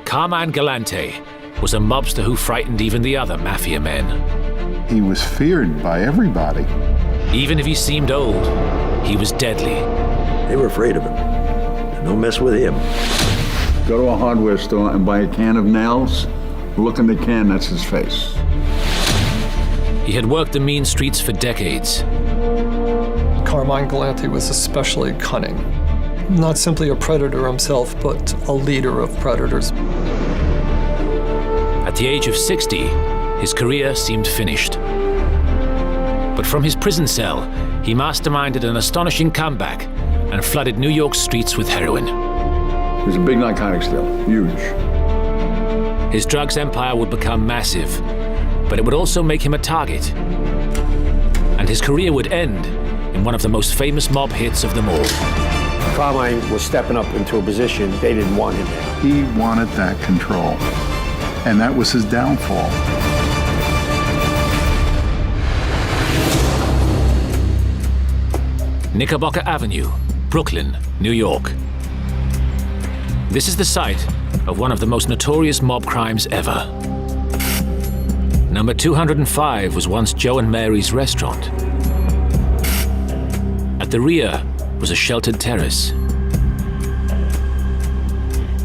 Carmine Galante was a mobster who frightened even the other mafia men. He was feared by everybody. Even if he seemed old, he was deadly. They were afraid of him. Don't mess with him. Go to a hardware store and buy a can of nails. Look in the can, that's his face. He had worked the mean streets for decades. Carmine Galante was especially cunning. Not simply a predator himself, but a leader of predators. At the age of 60, his career seemed finished. But from his prison cell, he masterminded an astonishing comeback and flooded New York's streets with heroin. He was a big narcotics dealer, huge. His drugs empire would become massive, but it would also make him a target. And his career would end in one of the most famous mob hits of them all. Carmine was stepping up into a position they didn't want him in. He wanted that control, and that was his downfall. Knickerbocker Avenue, Brooklyn, New York. This is the site of one of the most notorious mob crimes ever. Number 205 was once Joe and Mary's restaurant. At the rear was a sheltered terrace.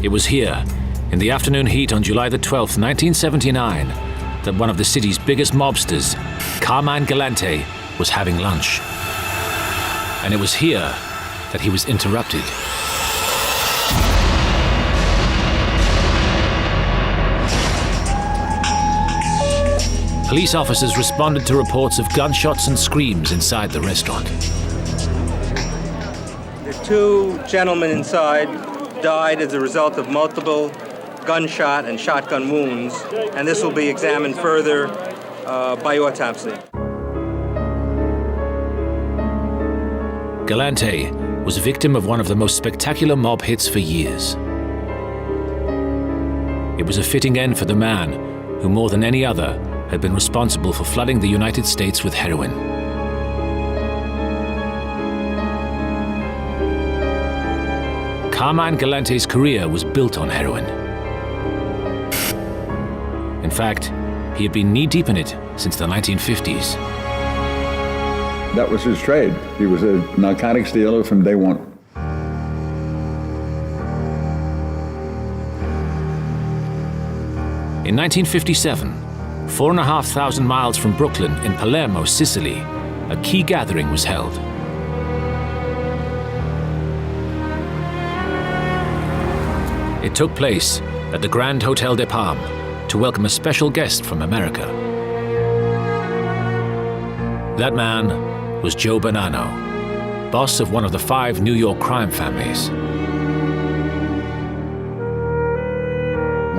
It was here, in the afternoon heat on July the 12th, 1979, that one of the city's biggest mobsters, Carmine Galante, was having lunch. And it was here that he was interrupted. Police officers responded to reports of gunshots and screams inside the restaurant. The two gentlemen inside died as a result of multiple gunshot and shotgun wounds, and this will be examined further by autopsy. Galante was victim of one of the most spectacular mob hits for years. It was a fitting end for the man who, more than any other, had been responsible for flooding the United States with heroin. Carmine Galante's career was built on heroin. In fact, he had been knee-deep in it since the 1950s. That was his trade. He was a narcotics dealer from day one. In 1957, 4,500 miles from Brooklyn in Palermo, Sicily, a key gathering was held. It took place at the Grand Hotel de Palm to welcome a special guest from America. That man was Joe Bonanno, boss of one of the 5 New York crime families.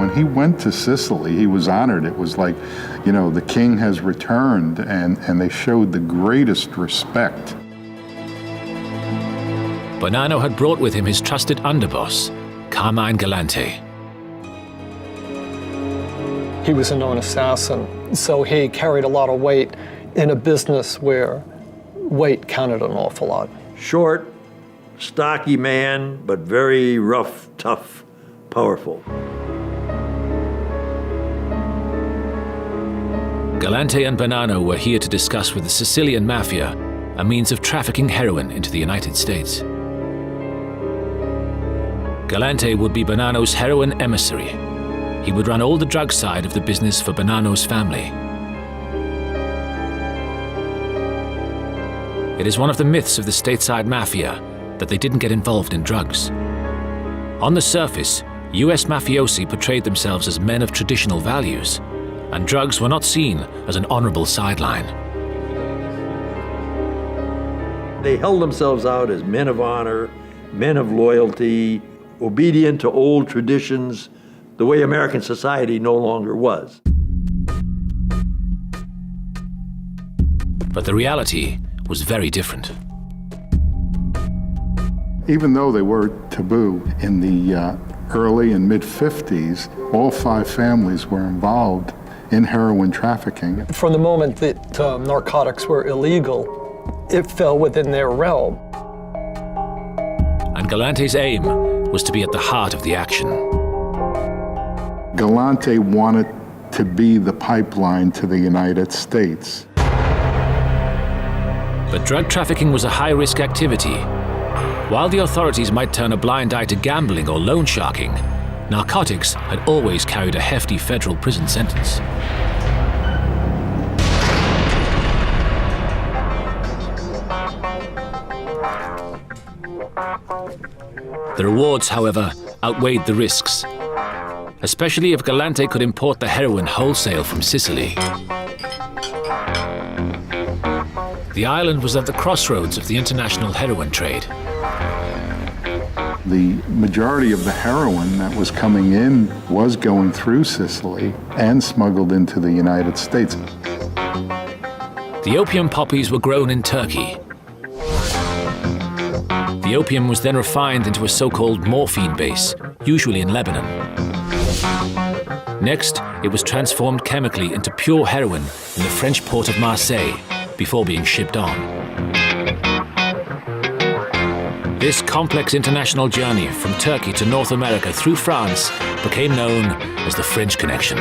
When he went to Sicily, he was honored. It was like, you know, the king has returned, and they showed the greatest respect. Bonanno had brought with him his trusted underboss, Carmine Galante. He was a known assassin, so he carried a lot of weight in a business where weight counted an awful lot. Short, stocky man, but very rough, tough, powerful. Galante and Bonanno were here to discuss with the Sicilian Mafia a means of trafficking heroin into the United States. Galante would be Bonanno's heroin emissary. He would run all the drug side of the business for Bonanno's family. It is one of the myths of the stateside mafia that they didn't get involved in drugs. On the surface, US mafiosi portrayed themselves as men of traditional values, and drugs were not seen as an honorable sideline. They held themselves out as men of honor, men of loyalty, obedient to old traditions, the way American society no longer was. But the reality was very different. Even though they were taboo in the early and mid-50s, all 5 families were involved in heroin trafficking. From the moment that narcotics were illegal, it fell within their realm. And Galante's aim was to be at the heart of the action. Galante wanted to be the pipeline to the United States. But drug trafficking was a high-risk activity. While the authorities might turn a blind eye to gambling or loan sharking, narcotics had always carried a hefty federal prison sentence. The rewards, however, outweighed the risks, especially if Galante could import the heroin wholesale from Sicily. The island was at the crossroads of the international heroin trade. The majority of the heroin that was coming in was going through Sicily and smuggled into the United States. The opium poppies were grown in Turkey. The opium was then refined into a so-called morphine base, usually in Lebanon. Next, it was transformed chemically into pure heroin in the French port of Marseille before being shipped on. This complex international journey from Turkey to North America through France became known as the French Connection.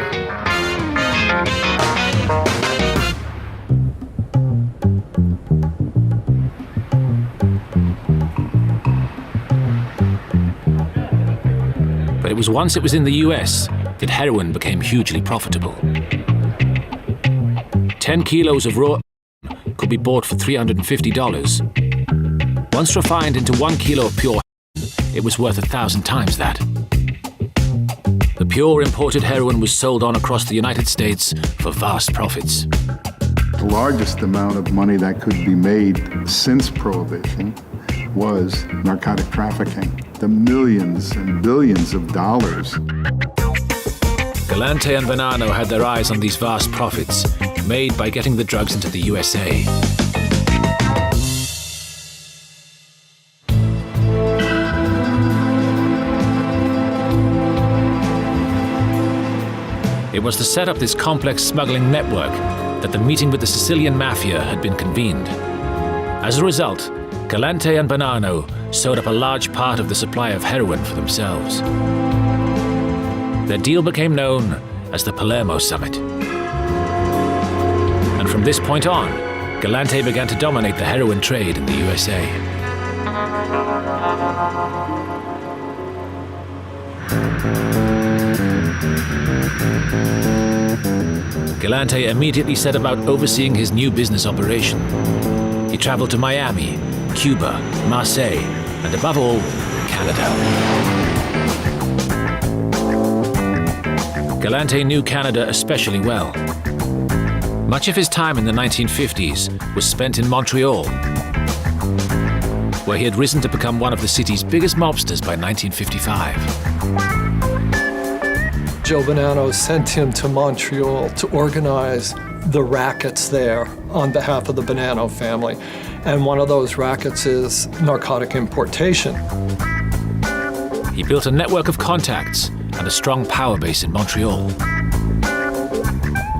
But it was once it was in the US that heroin became hugely profitable. 10 kilos of raw could be bought for $350. Once refined into 1 kilo of pure heroin, it was worth 1,000 times that. The pure imported heroin was sold on across the United States for vast profits. The largest amount of money that could be made since Prohibition was narcotic trafficking. The millions and billions of dollars. Galante and Bonanno had their eyes on these vast profits made by getting the drugs into the USA. It was to set up this complex smuggling network that the meeting with the Sicilian Mafia had been convened. As a result, Galante and Bonanno sewed up a large part of the supply of heroin for themselves. Their deal became known as the Palermo Summit. And from this point on, Galante began to dominate the heroin trade in the USA. Galante immediately set about overseeing his new business operation. He traveled to Miami, Cuba, Marseille, and above all, Canada. Galante knew Canada especially well. Much of his time in the 1950s was spent in Montreal, where he had risen to become one of the city's biggest mobsters by 1955. Joe Bonanno sent him to Montreal to organize the rackets there on behalf of the Bonanno family. And one of those rackets is narcotic importation. He built a network of contacts and a strong power base in Montreal.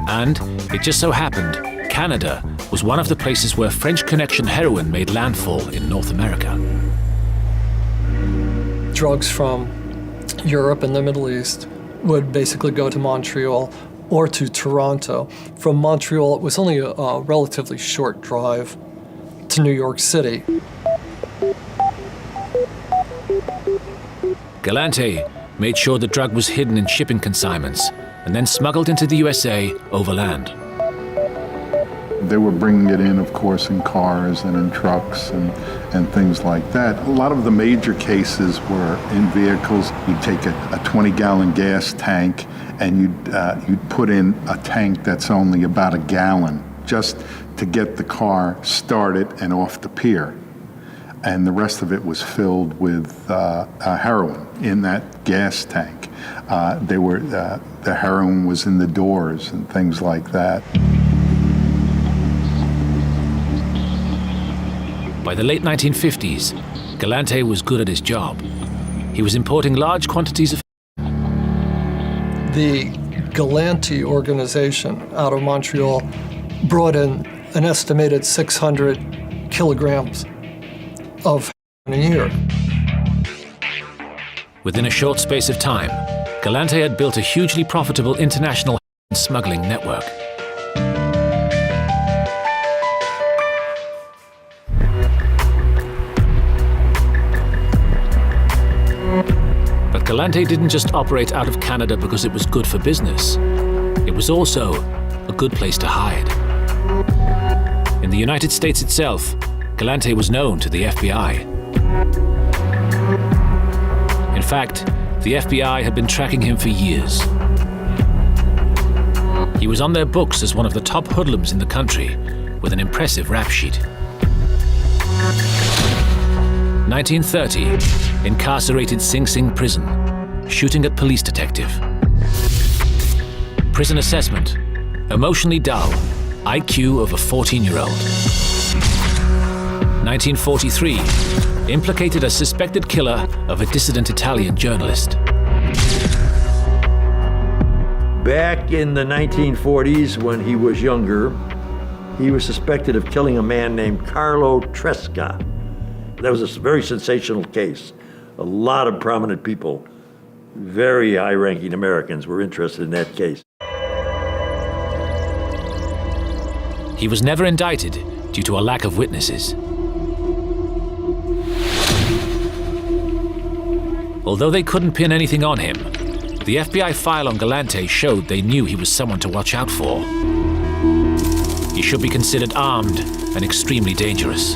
And it just so happened, Canada was one of the places where French Connection heroin made landfall in North America. Drugs from Europe and the Middle East would basically go to Montreal or to Toronto. From Montreal, it was only a relatively short drive to New York City. Galante made sure the drug was hidden in shipping consignments and then smuggled into the USA overland. They were bringing it in, of course, in cars and in trucks and things like that. A lot of the major cases were in vehicles. You'd take a 20-gallon gas tank and you'd put in a tank that's only about a gallon just to get the car started and off the pier. And the rest of it was filled with heroin in that gas tank. The heroin was in the doors and things like that. By the late 1950s, Galante was good at his job. He was importing large quantities of The Galante organization out of Montreal brought in an estimated 600 kilograms of heroin a year. Within a short space of time, Galante had built a hugely profitable international smuggling network. But Galante didn't just operate out of Canada because it was good for business. It was also a good place to hide. In the United States itself, Galante was known to the FBI. In fact, the FBI had been tracking him for years. He was on their books as one of the top hoodlums in the country, with an impressive rap sheet. 1930, incarcerated Sing Sing prison, shooting at police detective. Prison assessment, emotionally dull, IQ of a 14-year-old. 1943, implicated as suspected killer of a dissident Italian journalist. Back in the 1940s, when he was younger, he was suspected of killing a man named Carlo Tresca. That was a very sensational case. A lot of prominent people, very high-ranking Americans, were interested in that case. He was never indicted due to a lack of witnesses. Although they couldn't pin anything on him, the FBI file on Galante showed they knew he was someone to watch out for. He should be considered armed and extremely dangerous.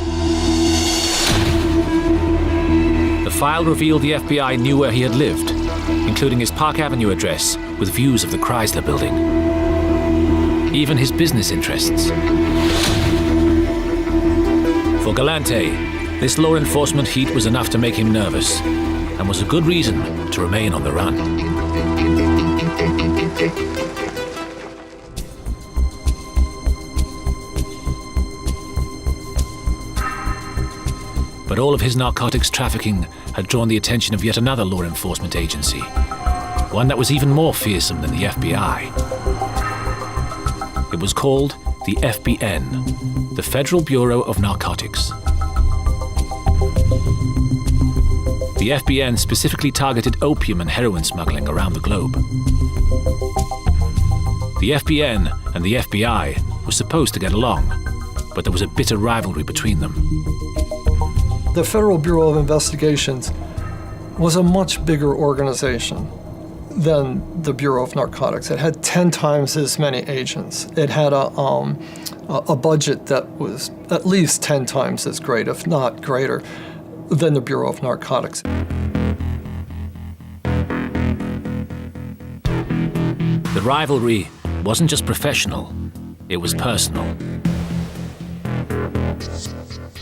The file revealed the FBI knew where he had lived, including his Park Avenue address with views of the Chrysler Building. Even his business interests. For Galante, this law enforcement heat was enough to make him nervous, and was a good reason to remain on the run. But all of his narcotics trafficking had drawn the attention of yet another law enforcement agency, one that was even more fearsome than the FBI. It was called the FBN, the Federal Bureau of Narcotics. The FBN specifically targeted opium and heroin smuggling around the globe. The FBN and the FBI were supposed to get along, but there was a bitter rivalry between them. The Federal Bureau of Investigations was a much bigger organization than the Bureau of Narcotics. It had 10 times as many agents. It had a budget that was at least 10 times as great, if not greater, than the Bureau of Narcotics. The rivalry wasn't just professional, it was personal.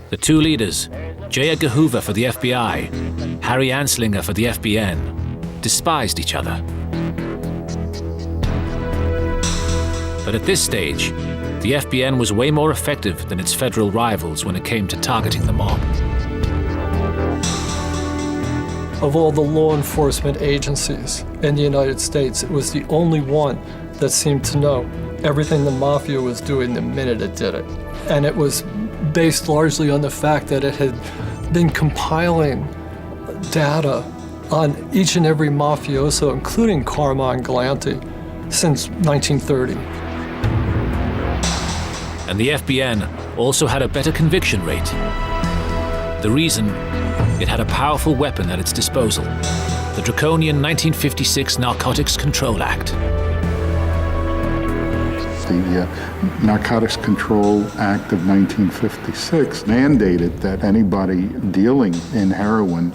The two leaders, J. Edgar Hoover for the FBI, Harry Anslinger for the FBN, despised each other. But at this stage, the FBN was way more effective than its federal rivals when it came to targeting the mob. Of all the law enforcement agencies in the United States, it was the only one that seemed to know everything the Mafia was doing the minute it did it. And it was based largely on the fact that it had been compiling data on each and every mafioso, including Carmine Galante, since 1930. And the FBN also had a better conviction rate. The reason? It had a powerful weapon at its disposal, the draconian 1956 Narcotics Control Act. The Narcotics Control Act of 1956 mandated that anybody dealing in heroin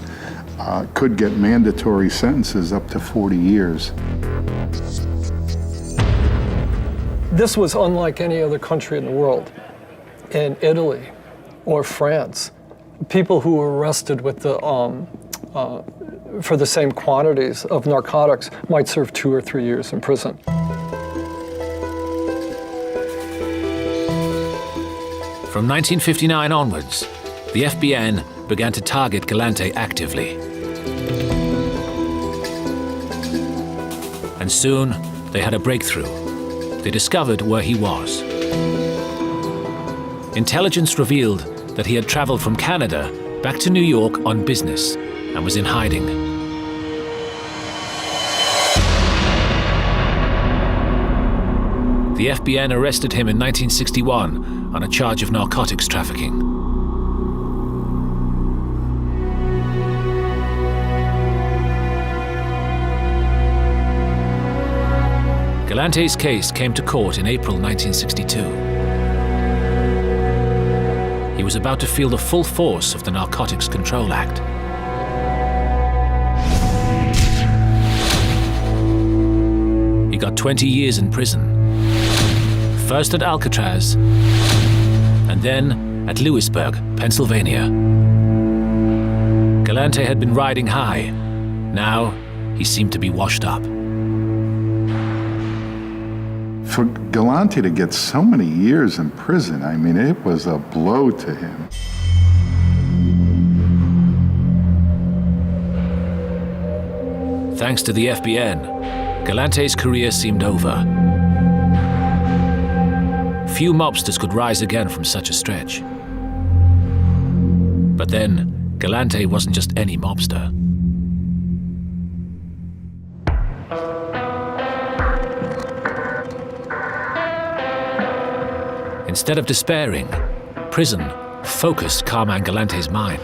could get mandatory sentences up to 40 years. This was unlike any other country in the world. In Italy or France, people who were arrested with the for the same quantities of narcotics might serve 2 or 3 years in prison. From 1959 onwards, the FBN began to target Galante actively. And soon, they had a breakthrough. They discovered where he was. Intelligence revealed that he had traveled from Canada back to New York on business and was in hiding. The FBN arrested him in 1961 on a charge of narcotics trafficking. Galante's case came to court in April 1962. He was about to feel the full force of the Narcotics Control Act. He got 20 years in prison, first at Alcatraz, and then at Lewisburg, Pennsylvania. Galante had been riding high. Now, he seemed to be washed up. For Galante to get so many years in prison, I mean, it was a blow to him. Thanks to the FBN, Galante's career seemed over. Few mobsters could rise again from such a stretch. But then, Galante wasn't just any mobster. Instead of despairing, prison focused Carmine Galante's mind.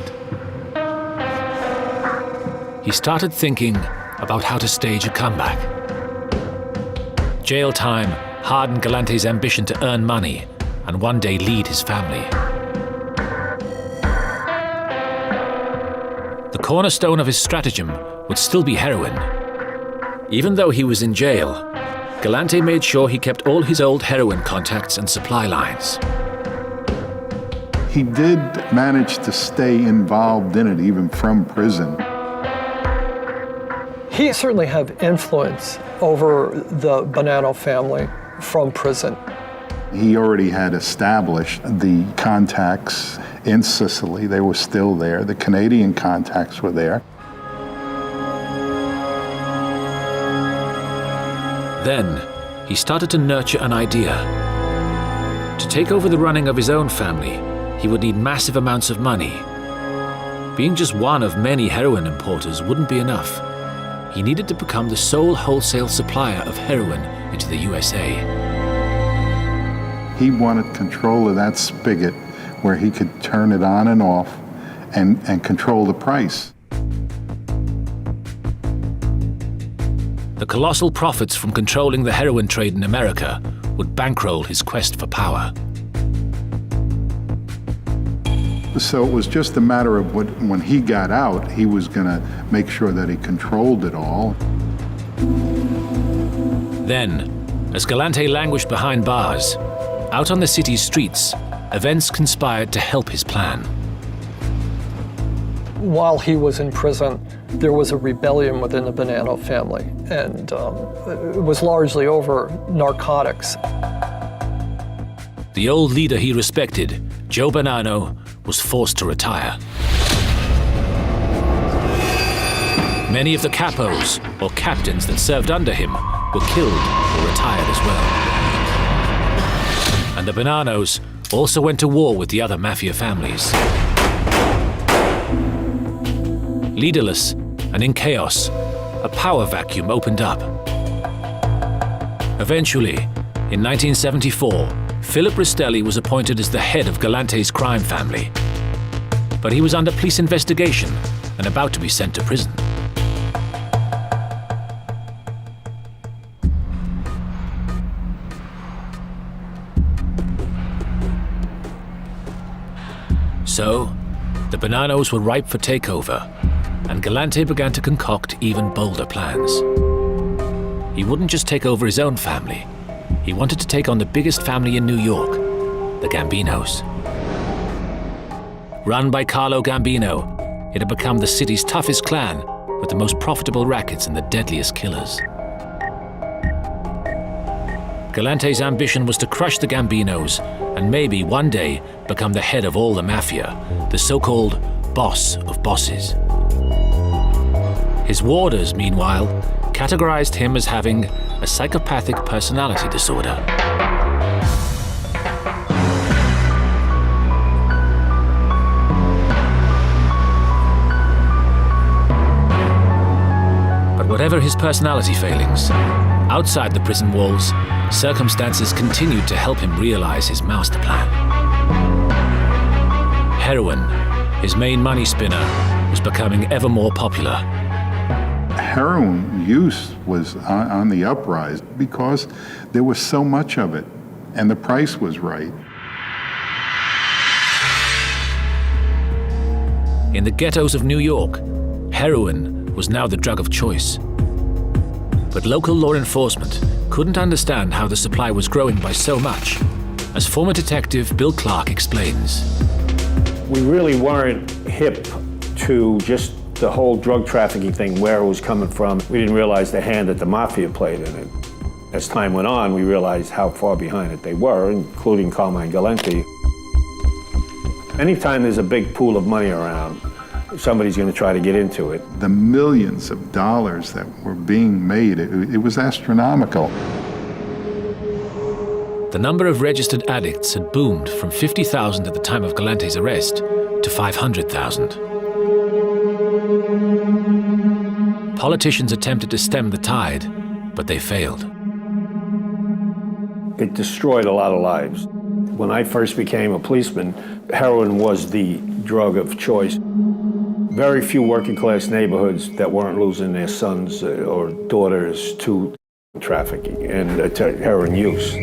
He started thinking about how to stage a comeback. Jail time hardened Galante's ambition to earn money and one day lead his family. The cornerstone of his stratagem would still be heroin. Even though he was in jail, Galante made sure he kept all his old heroin contacts and supply lines. He did manage to stay involved in it even from prison. He certainly had influence over the Bonanno family from prison. He already had established the contacts in Sicily. They were still there. The Canadian contacts were there. Then, he started to nurture an idea. To take over the running of his own family, he would need massive amounts of money. Being just one of many heroin importers wouldn't be enough. He needed to become the sole wholesale supplier of heroin into the USA. He wanted control of that spigot where he could turn it on and off and control the price. The colossal profits from controlling the heroin trade in America would bankroll his quest for power. So it was just a matter of when he got out, he was going to make sure that he controlled it all. Then, as Galante languished behind bars, out on the city's streets, events conspired to help his plan. While he was in prison, there was a rebellion within the Bonanno family, and it was largely over narcotics. The old leader he respected, Joe Bonanno, was forced to retire. Many of the capos, or captains that served under him, were killed or retired as well. And the Bonannos also went to war with the other mafia families. Leaderless and in chaos, a power vacuum opened up. Eventually, in 1974, Philip Rastelli was appointed as the head of Galante's crime family. But he was under police investigation and about to be sent to prison. So, the Bonannos were ripe for takeover, and Galante began to concoct even bolder plans. He wouldn't just take over his own family. He wanted to take on the biggest family in New York, the Gambinos. Run by Carlo Gambino, it had become the city's toughest clan with the most profitable rackets and the deadliest killers. Galante's ambition was to crush the Gambinos and maybe one day become the head of all the mafia, the so-called boss of bosses. His warders, meanwhile, categorized him as having a psychopathic personality disorder. But But whatever his personality failings, outside the prison walls, circumstances continued to help him realize his master plan. Heroin, his main money spinner, was becoming ever more popular. Heroin use was on the uprise because there was so much of it, and the price was right. In the ghettos of New York, heroin was now the drug of choice. But local law enforcement couldn't understand how the supply was growing by so much, as former detective Bill Clark explains. We really weren't hip to just the whole drug trafficking thing, where it was coming from. We didn't realize the hand that the Mafia played in it. As time went on, we realized how far behind it they were, including Carmine Galante. Anytime there's a big pool of money around, somebody's going to try to get into it. The millions of dollars that were being made, it was astronomical. The number of registered addicts had boomed from 50,000 at the time of Galante's arrest to 500,000. Politicians attempted to stem the tide, but they failed. It destroyed a lot of lives. When I first became a policeman, heroin was the drug of choice. Very few working class neighborhoods that weren't losing their sons or daughters to trafficking and to heroin use.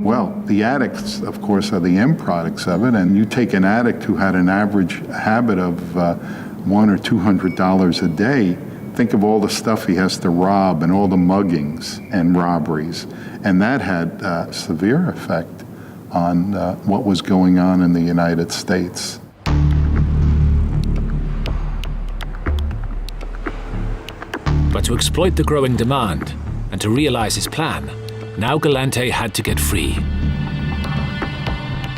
Well, the addicts, of course, are the end products of it, and you take an addict who had an average habit of $100 or $200 a day, think of all the stuff he has to rob and all the muggings and robberies, and that had a severe effect on what was going on in the United States. But to exploit the growing demand and to realize his plan, now Galante had to get free.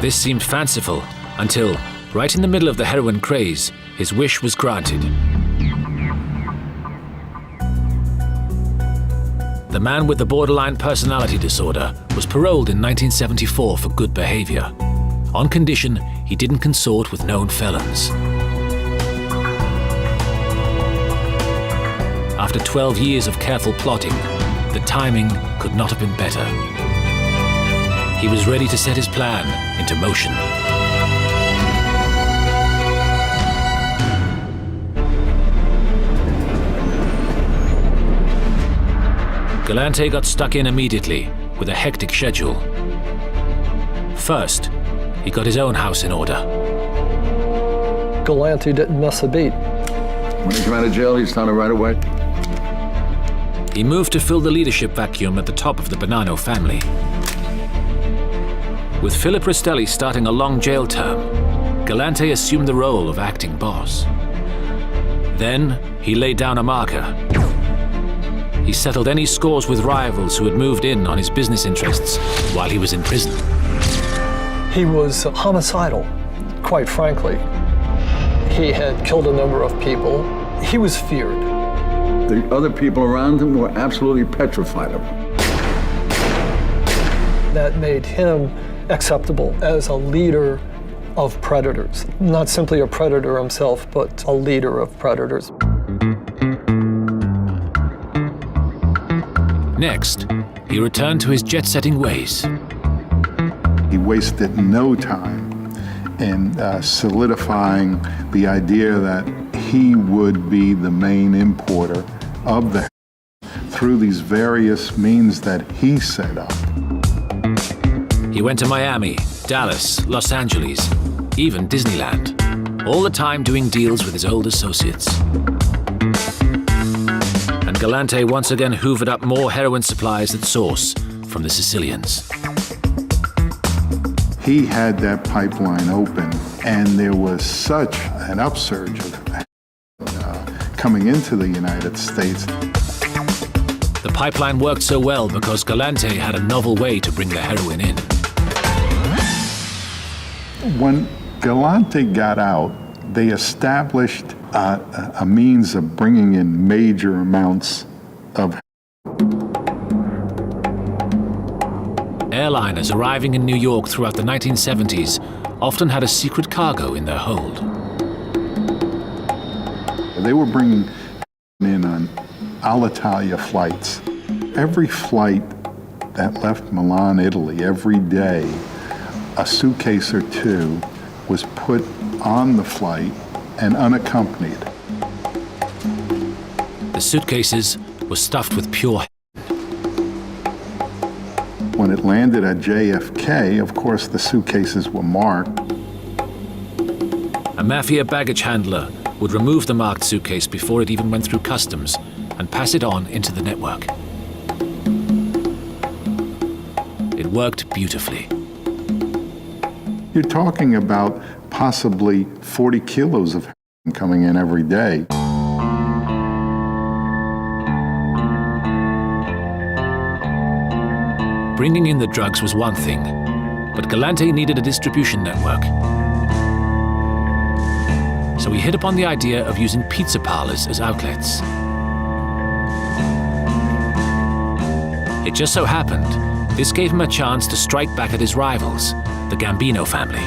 This seemed fanciful until, right in the middle of the heroin craze, his wish was granted. The man with the borderline personality disorder was paroled in 1974 for good behavior, on condition he didn't consort with known felons. After 12 years of careful plotting, the timing could not have been better. He was ready to set his plan into motion. Galante got stuck in immediately with a hectic schedule. First, he got his own house in order. Galante didn't miss a beat. When he came out of jail, he started right away. He moved to fill the leadership vacuum at the top of the Bonanno family. With Philip Rastelli starting a long jail term, Galante assumed the role of acting boss. Then, he laid down a marker. He settled any scores with rivals who had moved in on his business interests while he was in prison. He was homicidal, quite frankly. He had killed a number of people. He was feared. The other people around him were absolutely petrified of him. That made him acceptable as a leader of predators. Not simply a predator himself, but a leader of predators. Next, he returned to his jet-setting ways. He wasted no time in solidifying the idea that he would be the main importer of the through these various means that he set up. He went to Miami, Dallas, Los Angeles, even Disneyland, all the time doing deals with his old associates. And Galante once again hoovered up more heroin supplies at source from the Sicilians. He had that pipeline open, and there was such an upsurge of coming into the United States. The pipeline worked so well because Galante had a novel way to bring the heroin in. When Galante got out, they established a means of bringing in major amounts of Airliners arriving in New York throughout the 1970s often had a secret cargo in their hold. They were bringing in on Alitalia flights. Every flight that left Milan, Italy, every day, a suitcase or two was put on the flight and unaccompanied. The suitcases were stuffed with pure When it landed at JFK, of course, the suitcases were marked. A Mafia baggage handler would remove the marked suitcase before it even went through customs and pass it on into the network. It worked beautifully. You're talking about possibly 40 kilos of heroin coming in every day. Bringing in the drugs was one thing, but Galante needed a distribution network. So he hit upon the idea of using pizza parlors as outlets. It just so happened, this gave him a chance to strike back at his rivals, the Gambino family.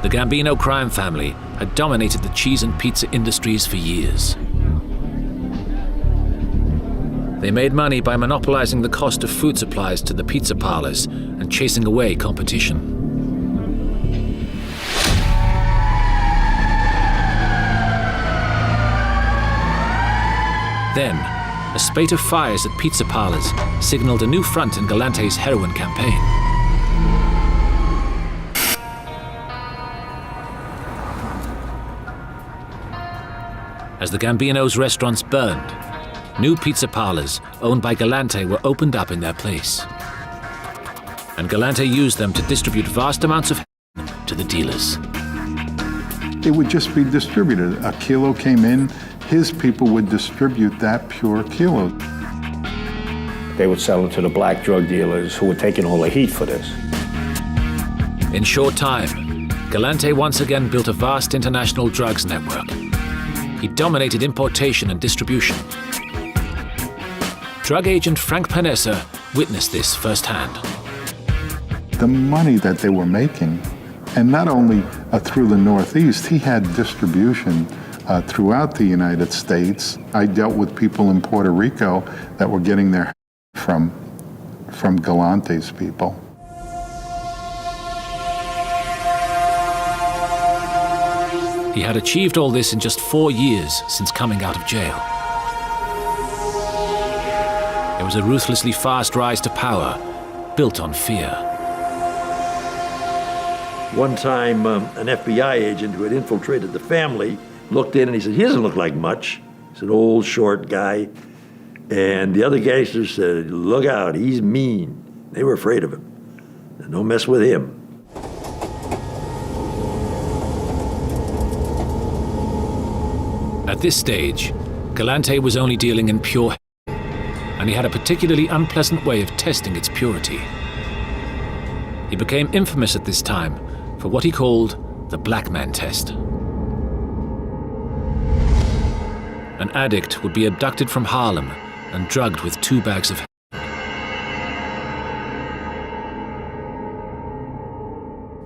The Gambino crime family had dominated the cheese and pizza industries for years. They made money by monopolizing the cost of food supplies to the pizza parlors and chasing away competition. Then, a spate of fires at pizza parlors signaled a new front in Galante's heroin campaign. As the Gambino's restaurants burned, new pizza parlors owned by Galante were opened up in their place. And Galante used them to distribute vast amounts of heroin to the dealers. It would just be distributed. A kilo came in, his people would distribute that pure kilo. They would sell it to the black drug dealers who were taking all the heat for this. In short time, Galante once again built a vast international drugs network. He dominated importation and distribution. Drug agent Frank Panessa witnessed this firsthand. The money that they were making, and not only through the Northeast, he had distribution throughout the United States. I dealt with people in Puerto Rico that were getting their from Galante's people. He had achieved all this in just 4 years since coming out of jail. It was a ruthlessly fast rise to power, built on fear. One time, an FBI agent who had infiltrated the family looked in and he said, "He doesn't look like much." He's an old, short guy. And the other gangsters said, "Look out, he's mean." They were afraid of him. Don't mess with him. At this stage, Galante was only dealing in pure heroin, and he had a particularly unpleasant way of testing its purity. He became infamous at this time for what he called the black man test. An addict would be abducted from Harlem and drugged with 2 bags of heroin.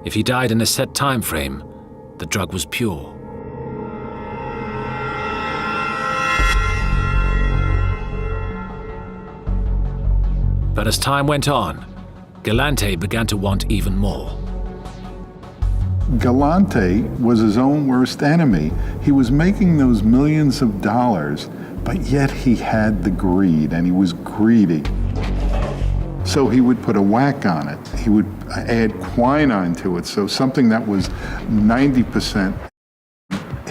If he died in a set time frame, the drug was pure. But as time went on, Galante began to want even more. Galante was his own worst enemy. He was making those millions of dollars, but yet he had the greed, and he was greedy. So he would put a whack on it. He would add quinine to it, so something that was 90%,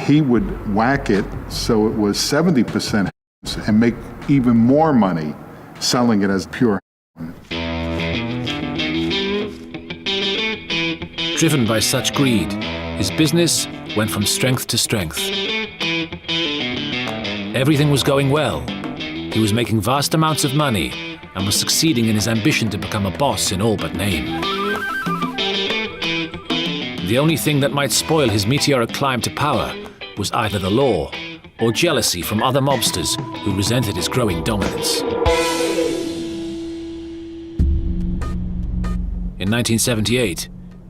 he would whack it so it was 70% and make even more money selling it as pure. Driven by such greed, his business went from strength to strength. Everything was going well. He was making vast amounts of money and was succeeding in his ambition to become a boss in all but name. The only thing that might spoil his meteoric climb to power was either the law or jealousy from other mobsters who resented his growing dominance. In 1978,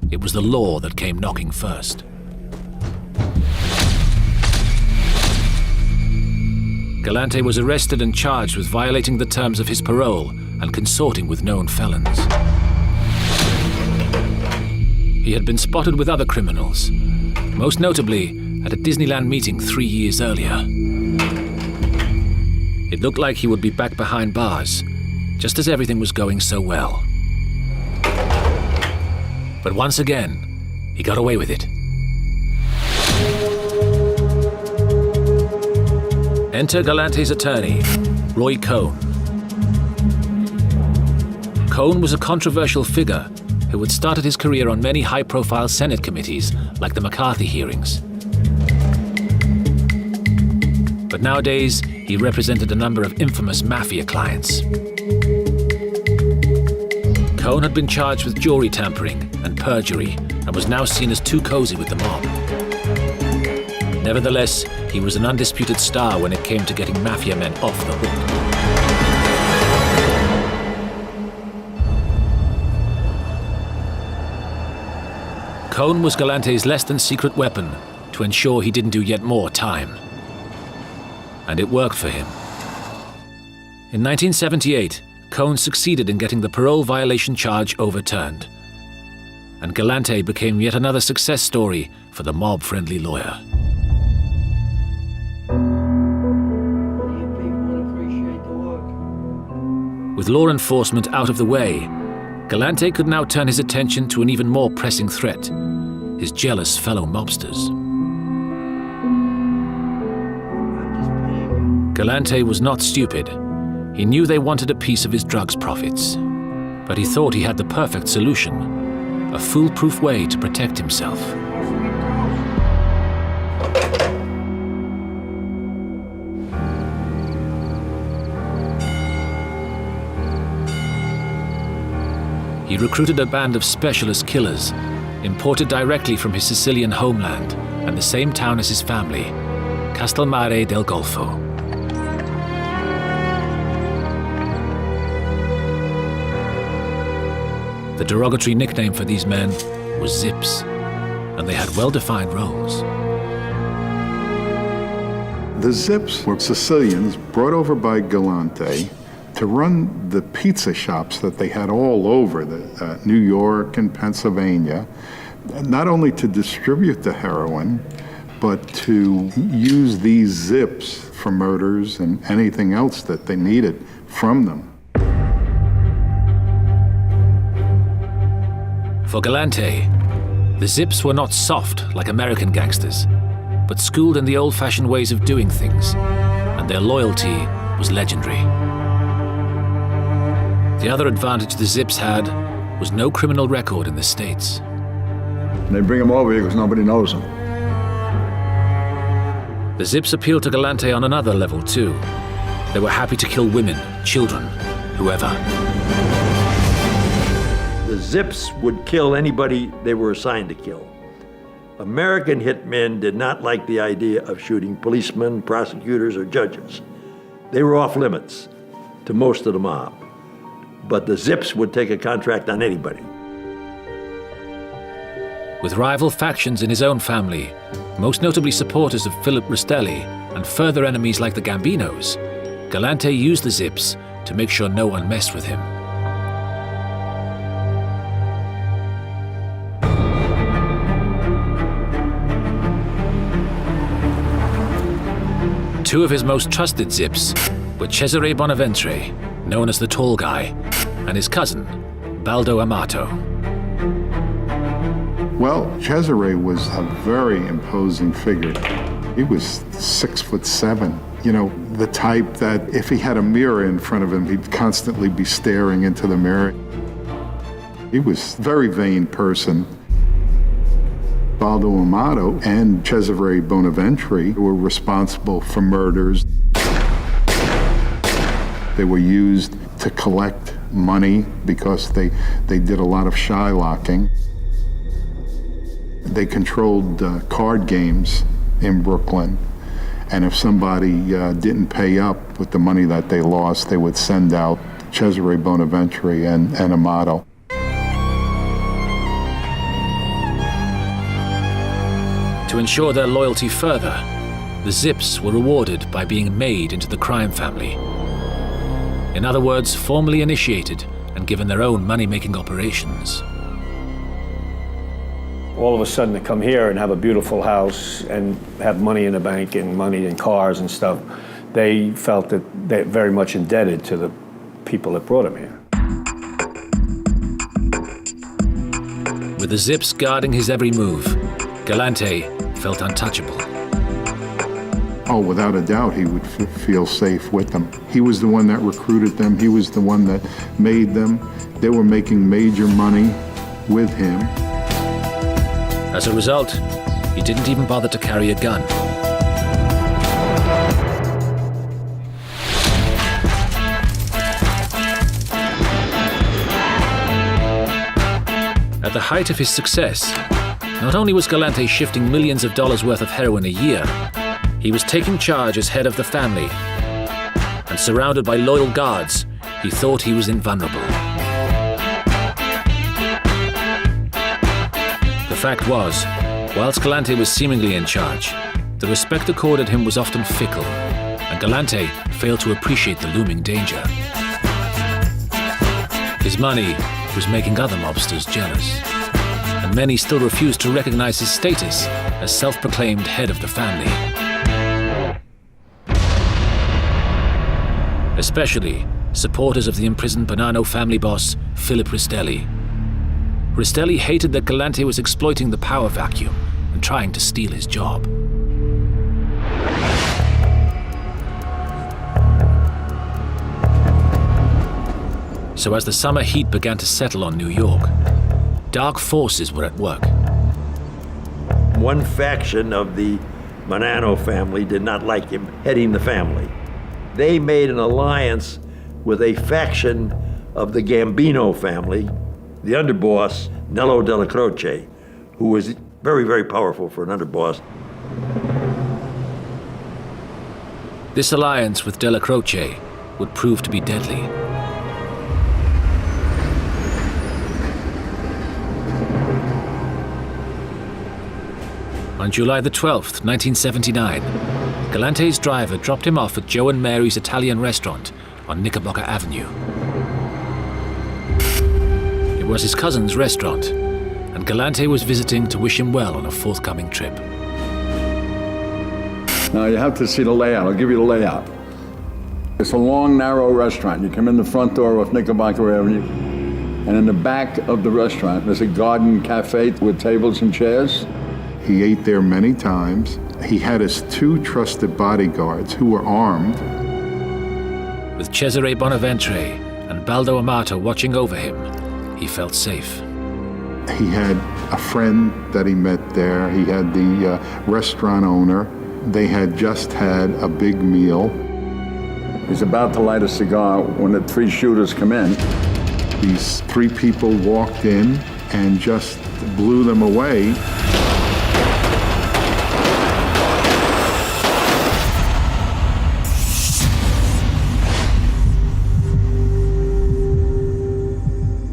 it was the law that came knocking first. Galante was arrested and charged with violating the terms of his parole and consorting with known felons. He had been spotted with other criminals, most notably at a Disneyland meeting 3 years earlier. It looked like he would be back behind bars, just as everything was going so well. But once again, he got away with it. Enter Galante's attorney, Roy Cohn. Cohn was a controversial figure who had started his career on many high-profile Senate committees, like the McCarthy hearings. But nowadays, he represented a number of infamous mafia clients. Cohn had been charged with jewelry tampering and perjury and was now seen as too cozy with the mob. Nevertheless, he was an undisputed star when it came to getting mafia men off the hook. Cohn was Galante's less-than-secret weapon to ensure he didn't do yet more time. And it worked for him. In 1978, Cohn succeeded in getting the parole violation charge overturned. And Galante became yet another success story for the mob-friendly lawyer. With law enforcement out of the way, Galante could now turn his attention to an even more pressing threat: his jealous fellow mobsters. Galante was not stupid. He knew they wanted a piece of his drugs profits. But he thought he had the perfect solution: a foolproof way to protect himself. He recruited a band of specialist killers, imported directly from his Sicilian homeland and the same town as his family, Castelmare del Golfo. The derogatory nickname for these men was Zips, and they had well-defined roles. The Zips were Sicilians brought over by Galante to run the pizza shops that they had all over New York and Pennsylvania, not only to distribute the heroin, but to use these Zips for murders and anything else that they needed from them. For Galante, the Zips were not soft like American gangsters, but schooled in the old-fashioned ways of doing things, and their loyalty was legendary. The other advantage the Zips had was no criminal record in the States. And they bring them over here because nobody knows them. The Zips appealed to Galante on another level, too. They were happy to kill women, children, whoever. The Zips would kill anybody they were assigned to kill. American hitmen did not like the idea of shooting policemen, prosecutors, or judges. They were off limits to most of the mob. But the Zips would take a contract on anybody. With rival factions in his own family, most notably supporters of Philip Rustelli and further enemies like the Gambinos, Galante used the Zips to make sure no one messed with him. Two of his most trusted Zips were Cesare Bonaventre, known as the Tall Guy, and his cousin, Baldo Amato. Well, Cesare was a very imposing figure. He was 6'7", you know, the type that if he had a mirror in front of him, he'd constantly be staring into the mirror. He was a very vain person. Baldo Amato and Cesare Bonaventre were responsible for murders. They were used to collect money because they did a lot of shylocking. They controlled card games in Brooklyn, and if somebody didn't pay up with the money that they lost, they would send out Cesare Bonaventre and Amato. To ensure their loyalty further, The Zips were rewarded by being made into the crime family. In other words, formally initiated and given their own money-making operations. All of a sudden to come here and have a beautiful house and have money in the bank and money in cars and stuff, they felt that they're very much indebted to the people that brought them here. With the Zips guarding his every move, Galante felt untouchable. Oh, without a doubt, he would feel safe with them. He was the one that recruited them. He was the one that made them. They were making major money with him. As a result, he didn't even bother to carry a gun. At the height of his success, not only was Galante shifting millions of dollars worth of heroin a year, he was taking charge as head of the family. And surrounded by loyal guards, he thought he was invulnerable. The fact was, whilst Galante was seemingly in charge, the respect accorded him was often fickle, and Galante failed to appreciate the looming danger. His money was making other mobsters jealous, and many still refused to recognize his status as self-proclaimed head of the family. Especially supporters of the imprisoned Bonanno family boss, Philip Ristelli. Ristelli hated that Galante was exploiting the power vacuum and trying to steal his job. So as the summer heat began to settle on New York, dark forces were at work. One faction of the Bonanno family did not like him heading the family. They made an alliance with a faction of the Gambino family, the underboss, Nello Della Croce, who was very, very powerful for an underboss. This alliance with Della Croce would prove to be deadly. On July the 12th, 1979, Galante's driver dropped him off at Joe and Mary's Italian restaurant on Knickerbocker Avenue. It was his cousin's restaurant, and Galante was visiting to wish him well on a forthcoming trip. Now you have to see the layout. I'll give you the layout. It's a long, narrow restaurant. You come in the front door of Knickerbocker Avenue, and in the back of the restaurant, there's a garden cafe with tables and chairs. He ate there many times. He had his two trusted bodyguards who were armed. With Cesare Bonaventre and Baldo Amato watching over him, he felt safe. He had a friend that he met there. He had the restaurant owner. They had just had a big meal. He's about to light a cigar when the three shooters come in. These three people walked in and just blew them away.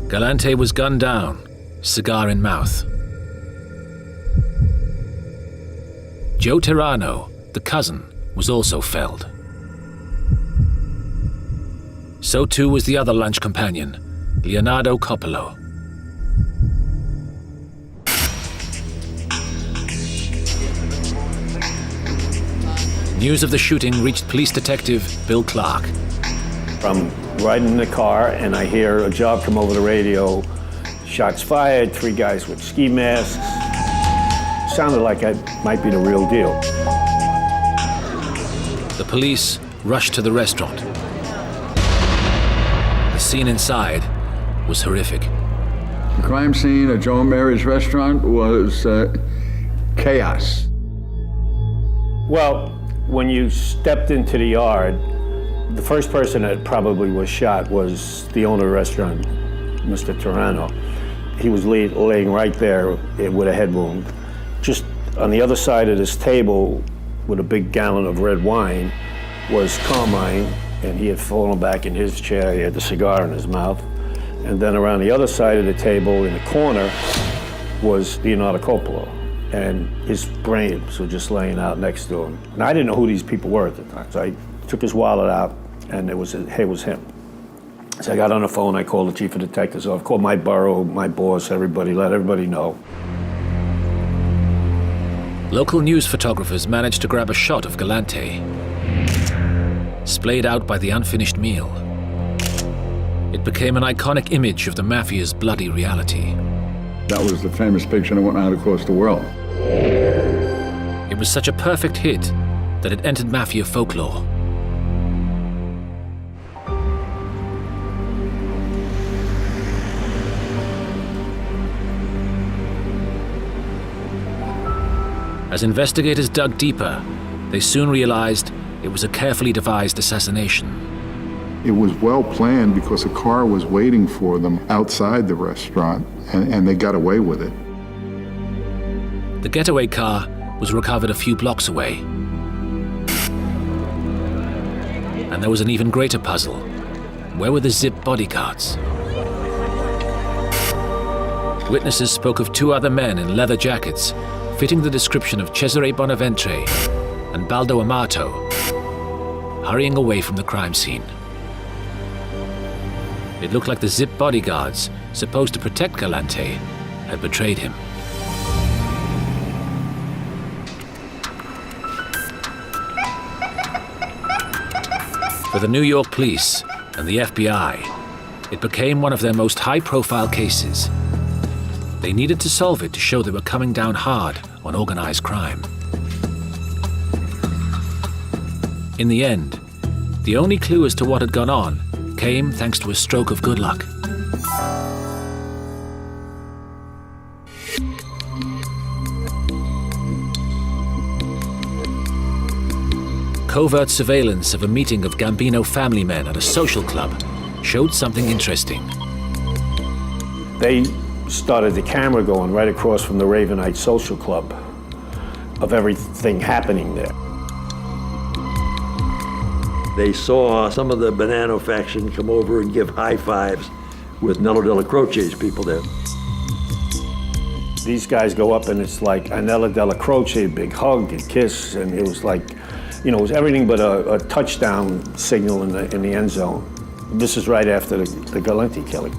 Galante was gunned down, cigar in mouth. Joe Terrano, the cousin, was also felled. So too was the other lunch companion, Leonardo Coppolo. News of the shooting reached police detective Bill Clark. I'm riding in the car and I hear a job come over the radio. Shots fired, 3 guys with ski masks. Sounded like it might be the real deal. The police rushed to the restaurant. The scene inside was horrific. The crime scene at Joe and Mary's restaurant was chaos. Well, when you stepped into the yard, the first person that probably was shot was the owner of the restaurant, Mr. Terrano. He was laying right there with a head wound. Just on the other side of this table with a big gallon of red wine was Carmine, and he had fallen back in his chair. He had the cigar in his mouth. And then around the other side of the table in the corner was Leonardo Coppolo. and his brains were just laying out next to him. And I didn't know who these people were at the time, so I took his wallet out, and it was him. So I got on the phone, I called the chief of detectives, I called my borough, my boss, everybody, let everybody know. Local news photographers managed to grab a shot of Galante, splayed out by the unfinished meal. It became an iconic image of the Mafia's bloody reality. That was the famous picture that went out across the world. It was such a perfect hit that it entered Mafia folklore. As investigators dug deeper, they soon realized it was a carefully devised assassination. It was well planned because a car was waiting for them outside the restaurant, and they got away with it. The getaway car was recovered a few blocks away. And there was an even greater puzzle. Where were the Zip bodyguards? Witnesses spoke of two other men in leather jackets, fitting the description of Cesare Bonaventre and Baldo Amato, hurrying away from the crime scene. It looked like the Zip bodyguards, supposed to protect Galante, had betrayed him. For the New York police and the FBI, it became one of their most high-profile cases. They needed to solve it to show they were coming down hard on organized crime. In the end, the only clue as to what had gone on came thanks to a stroke of good luck. Covert surveillance of a meeting of Gambino family men at a social club showed something interesting. They started the camera going right across from the Ravenite Social Club of everything happening there. They saw some of the Bonanno faction come over and give high fives with Nello Della Croce's people there. These guys go up and it's like Anella Della Croce, a big hug and kiss, and it was like, you know, it was everything but a touchdown signal in the end zone. This is right after the Galante killing.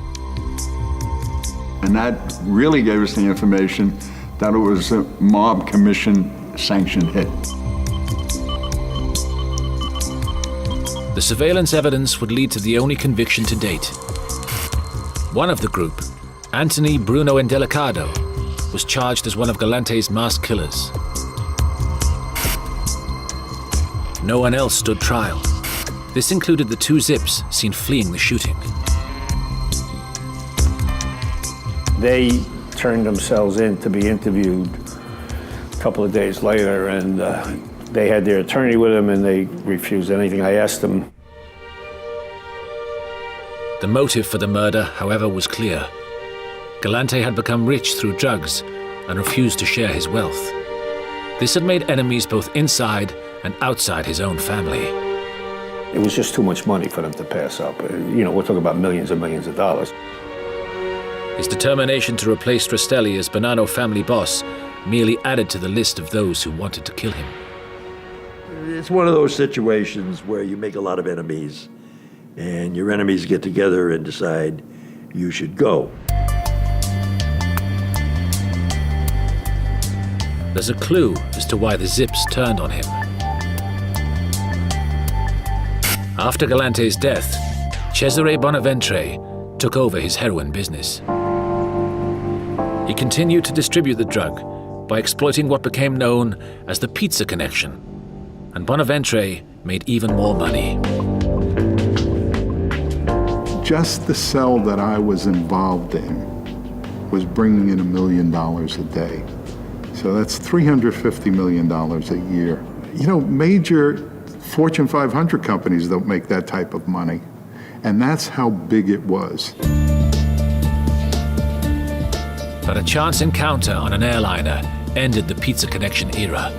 And that really gave us the information that it was a mob commission sanctioned hit. The surveillance evidence would lead to the only conviction to date. One of the group, Anthony Bruno Indelicado, was charged as one of Galante's masked killers. No one else stood trial. This included the two Zips seen fleeing the shooting. They turned themselves in to be interviewed a couple of days later, and they had their attorney with them, and they refused anything I asked them. The motive for the murder, however, was clear. Galante had become rich through drugs and refused to share his wealth. This had made enemies both inside and outside his own family. It was just too much money for them to pass up. You know, we're talking about millions and millions of dollars. His determination to replace Rastelli as Bonanno family boss merely added to the list of those who wanted to kill him. It's one of those situations where you make a lot of enemies, and your enemies get together and decide you should go. There's a clue as to why the Zips turned on him. After Galante's death, Cesare Bonaventre took over his heroin business. He continued to distribute the drug by exploiting what became known as the pizza connection, and Bonaventre made even more money. Just the cell that I was involved in was bringing in $1 million a day. So that's $350 million a year. You know, major Fortune 500 companies don't make that type of money. And that's how big it was. But a chance encounter on an airliner ended the pizza connection era.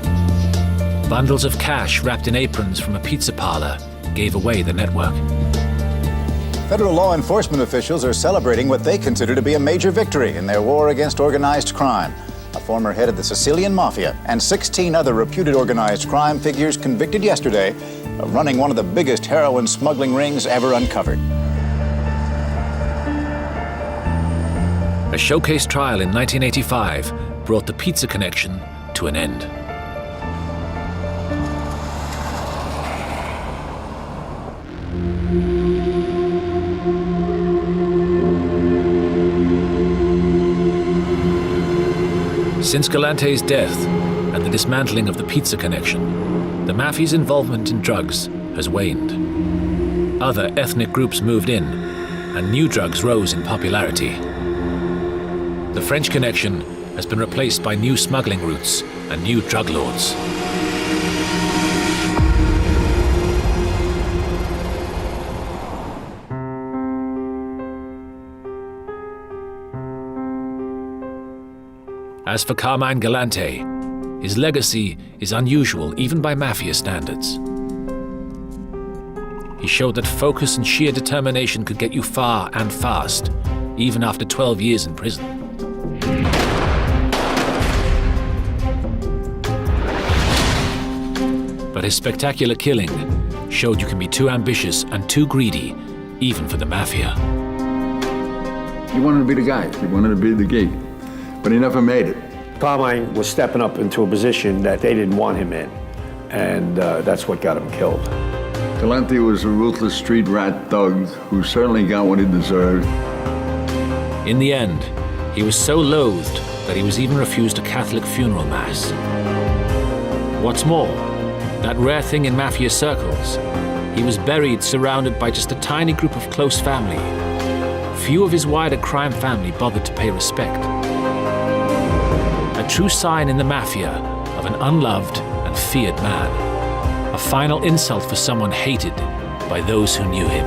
Bundles of cash wrapped in aprons from a pizza parlor gave away the network. Federal law enforcement officials are celebrating what they consider to be a major victory in their war against organized crime. A former head of the Sicilian Mafia, and 16 other reputed organized crime figures convicted yesterday of running one of the biggest heroin smuggling rings ever uncovered. A showcase trial in 1985 brought the pizza connection to an end. Since Galante's death and the dismantling of the pizza connection, the Mafia's involvement in drugs has waned. Other ethnic groups moved in, and new drugs rose in popularity. The French connection has been replaced by new smuggling routes and new drug lords. As for Carmine Galante, his legacy is unusual even by Mafia standards. He showed that focus and sheer determination could get you far and fast, even after 12 years in prison. But his spectacular killing showed you can be too ambitious and too greedy, even for the Mafia. He wanted to be the guy. He wanted to be the geek. But he never made it. Carmine was stepping up into a position that they didn't want him in, and that's what got him killed. Galante was a ruthless street rat thug who certainly got what he deserved. In the end, he was so loathed that he was even refused a Catholic funeral mass. What's more, that rare thing in Mafia circles, he was buried surrounded by just a tiny group of close family. Few of his wider crime family bothered to pay respect. A true sign in the Mafia of an unloved and feared man. A final insult for someone hated by those who knew him.